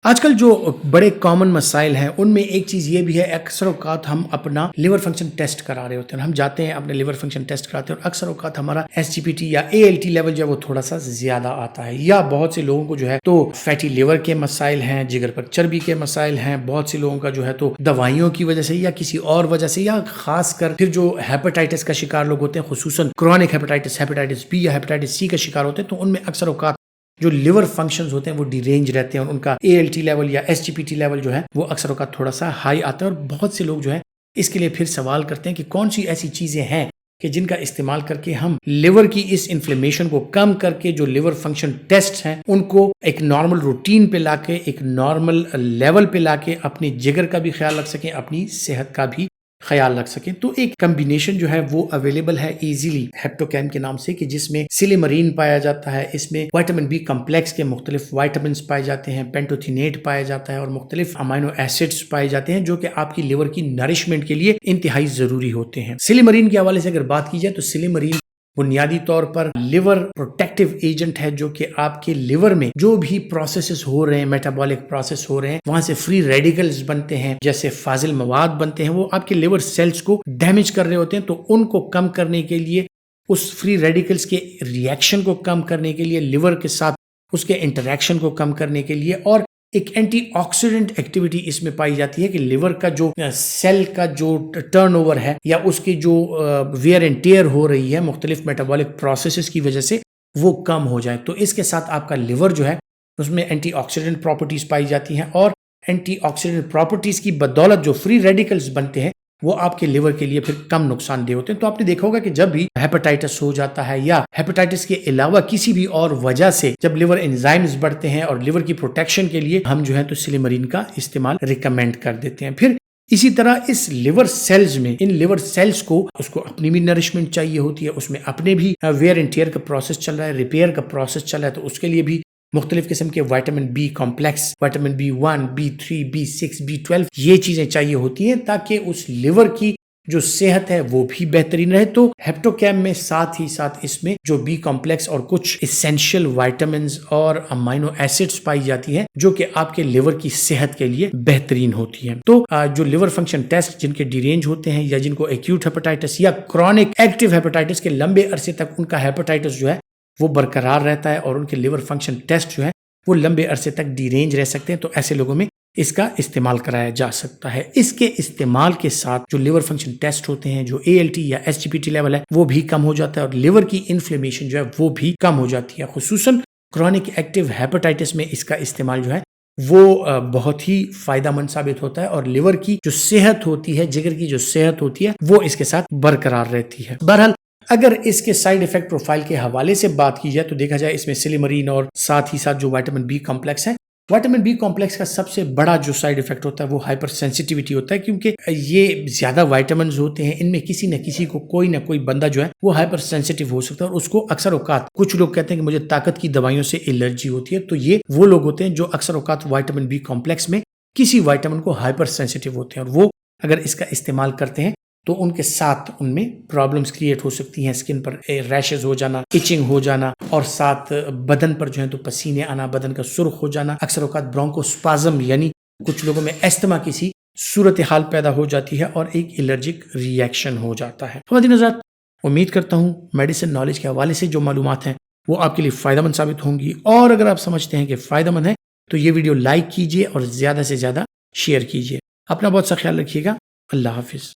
آج کل جو بڑے کامن مسائل ہیں ان میں ایک چیز یہ بھی ہے، اکثر اوقات ہم اپنا لیور فنکشن ٹیسٹ کرا رہے ہوتے ہیں، ہم جاتے ہیں اپنے لیور فنکشن ٹیسٹ کراتے ہیں اور اکثر اوقات ہمارا ایس جی پی ٹی یا اے ایل ٹی لیول جو ہے وہ تھوڑا سا زیادہ آتا ہے، یا بہت سے لوگوں کو جو ہے تو فیٹی لیور کے مسائل ہیں، جگر پر چربی کے مسائل ہیں، بہت سے لوگوں کا جو ہے تو دوائیوں کی وجہ سے یا کسی اور وجہ سے، یا خاص کر پھر جو ہیپاٹائٹس کا شکار لوگ ہوتے ہیں، خصوصاً کرونک ہیپاٹائٹس بی یا ہیپاٹائٹس سی کا شکار ہوتے ہیں، تو ان میں اکثر اوقات جو لیور فنکشنز ہوتے ہیں وہ ڈی رینج رہتے ہیں اور ان کا اے ایل ٹی لیول یا S G P T level جو ہے وہ اکثر اوقات تھوڑا سا ہائی آتا ہے، اور بہت سے لوگ جو ہے اس کے لیے پھر سوال کرتے ہیں کہ کون سی ایسی چیزیں ہیں کہ جن کا استعمال کر کے ہم لیور کی اس انفلیمیشن کو کم کر کے جو لیور فنکشن ٹیسٹ ہیں ان کو ایک نارمل روٹین پہ لا کے، ایک نارمل لیول پہ لا کے اپنی جگر کا بھی خیال رکھ سکیں، اپنی صحت کا بھی خیال رکھ سکیں۔ تو ایک کمبینیشن جو ہے وہ اویلیبل ہے ایزیلی ہیپٹوکیم کے نام سے، کہ جس میں سلیمرین پایا جاتا ہے، اس میں وائٹامن بی کمپلیکس کے مختلف وائٹامنز پائے جاتے ہیں، پینٹوتھینیٹ پایا جاتا ہے اور مختلف امینو ایسڈز پائے جاتے ہیں جو کہ آپ کی لیور کی نرشمنٹ کے لیے انتہائی ضروری ہوتے ہیں۔ سلیمرین کے حوالے سے اگر بات کی جائے تو سلیمرین بنیادی طور پر لیور پروٹیکٹیو ایجنٹ ہے، جو کہ آپ کے لیور میں جو بھی پروسیسز ہو رہے ہیں، میٹابولک پروسیس ہو رہے ہیں، وہاں سے فری ریڈیکلز بنتے ہیں، جیسے فاضل مواد بنتے ہیں، وہ آپ کے لیور سیلز کو ڈیمیج کر رہے ہوتے ہیں، تو ان کو کم کرنے کے لیے، اس فری ریڈیکلز کے ریئیکشن کو کم کرنے کے لیے، لیور کے ساتھ اس کے انٹریکشن کو کم کرنے کے لیے، اور ایک اینٹی آکسیڈنٹ ایکٹیویٹی اس میں پائی جاتی ہے کہ لیور کا جو سیل کا جو ٹرن اوور ہے یا اس کی جو ویئر اینڈ ٹیئر ہو رہی ہے مختلف میٹابولک پروسیسز کی وجہ سے، وہ کم ہو جائے۔ تو اس کے ساتھ آپ کا لیور جو ہے اس میں اینٹی آکسیڈنٹ پراپرٹیز پائی جاتی ہیں، اور اینٹی آکسیڈنٹ پراپرٹیز کی بدولت جو فری ریڈیکلز بنتے ہیں وہ آپ کے لیور کے لیے پھر کم نقصان دہ ہوتے ہیں۔ تو آپ نے دیکھا ہوگا کہ جب بھی ہیپاٹائٹس ہو جاتا ہے یا ہیپاٹائٹس کے علاوہ کسی بھی اور وجہ سے جب لیور انزائمز بڑھتے ہیں اور لیور کی پروٹیکشن کے لیے ہم جو ہے تو سلیمرین کا استعمال ریکمینڈ کر دیتے ہیں۔ پھر اسی طرح اس لیور سیلز میں، ان لیور سیلز کو اس کو اپنی بھی نرشمنٹ چاہیے ہوتی ہے، اس میں اپنے بھی ویئر اینڈ ٹیئر کا پروسیس چل رہا ہے، ریپیئر کا پروسیس چل رہا ہے، تو اس کے لیے بھی مختلف قسم کے vitamin B complex, vitamin B1، B3، B6، B12 یہ چیزیں چاہیے ہوتی ہیں تاکہ اس لیور کی جو صحت ہے وہ بھی بہترین رہے۔ تو ہیپٹوکیم میں ساتھ ہی ساتھ اس میں جو بی کمپلیکس اور کچھ اسینشیل وائٹامنز اور امینو ایسڈز پائی جاتی ہیں جو کہ آپ کے لیور کی صحت کے لیے بہترین ہوتی ہیں۔ تو جو لیور فنکشن ٹیسٹ جن کے ڈی رینج ہوتے ہیں یا جن کو ایکیوٹ ہیپاٹائٹس یا کرونک ایکٹیو ہیپاٹائٹس کے لمبے عرصے تک ان کا ہیپاٹائٹس جو ہے وہ برقرار رہتا ہے اور ان کے لیور فنکشن ٹیسٹ جو ہے وہ لمبے عرصے تک ڈی رینج رہ سکتے ہیں، تو ایسے لوگوں میں اس کا استعمال کرایا جا سکتا ہے۔ اس کے استعمال کے ساتھ جو لیور فنکشن ٹیسٹ ہوتے ہیں، جو اے ایل ٹی یا S G P T level ہے وہ بھی کم ہو جاتا ہے، اور لیور کی انفلیمیشن جو ہے وہ بھی کم ہو جاتی ہے۔ خصوصاً کرونک ایکٹیو ہیپاٹائٹس میں اس کا استعمال جو ہے وہ بہت ہی فائدہ مند ثابت ہوتا ہے، اور لیور کی جو صحت ہوتی ہے، جگر کی جو صحت ہوتی ہے وہ اس کے ساتھ برقرار رہتی ہے۔ بہرحال اگر اس کے سائیڈ ایفیکٹ پروفائل کے حوالے سے بات کی جائے تو دیکھا جائے اس میں سلیمرین اور ساتھ ہی ساتھ جو وائٹامن بی کمپلیکس ہے، وائٹامن بی کمپلیکس کا سب سے بڑا جو سائیڈ ایفیکٹ ہوتا ہے وہ ہائپر سینسٹیوٹی ہوتا ہے، کیونکہ یہ زیادہ وائٹامنز ہوتے ہیں، ان میں کسی نہ کسی کو کوئی نہ کوئی بندہ جو ہے وہ ہائپر سینسٹیو ہو سکتا ہے، اور اس کو اکثر اوقات کچھ لوگ کہتے ہیں کہ مجھے طاقت کی دوائیوں سے الرجی ہوتی ہے، تو یہ وہ لوگ ہوتے ہیں جو اکثر اوقات وائٹامن بی کمپلیکس میں کسی وائٹامن کو ہائپر سینسٹیو ہوتے ہیں، اور وہ اگر اس کا استعمال کرتے ہیں تو ان کے ساتھ ان میں پرابلمز کریٹ ہو سکتی ہیں، اسکن پر ریشز ہو جانا، ایچنگ ہو جانا، اور ساتھ بدن پر جو ہے تو پسینے آنا، بدن کا سرخ ہو جانا، اکثر اوقات برونکوسپازم یعنی کچھ لوگوں میں استما کسی صورتحال پیدا ہو جاتی ہے اور ایک الرجک ریئیکشن ہو جاتا ہے۔ خواتین حضرات، امید کرتا ہوں میڈیسن نالج کے حوالے سے جو معلومات ہیں وہ آپ کے لیے فائدہ مند ثابت ہوں گی، اور اگر آپ سمجھتے ہیں کہ فائدہ مند ہے تو یہ ویڈیو لائک کیجیے اور زیادہ سے زیادہ شیئر کیجیے۔ اپنا بہت سا خیال رکھیے گا۔ اللہ حافظ۔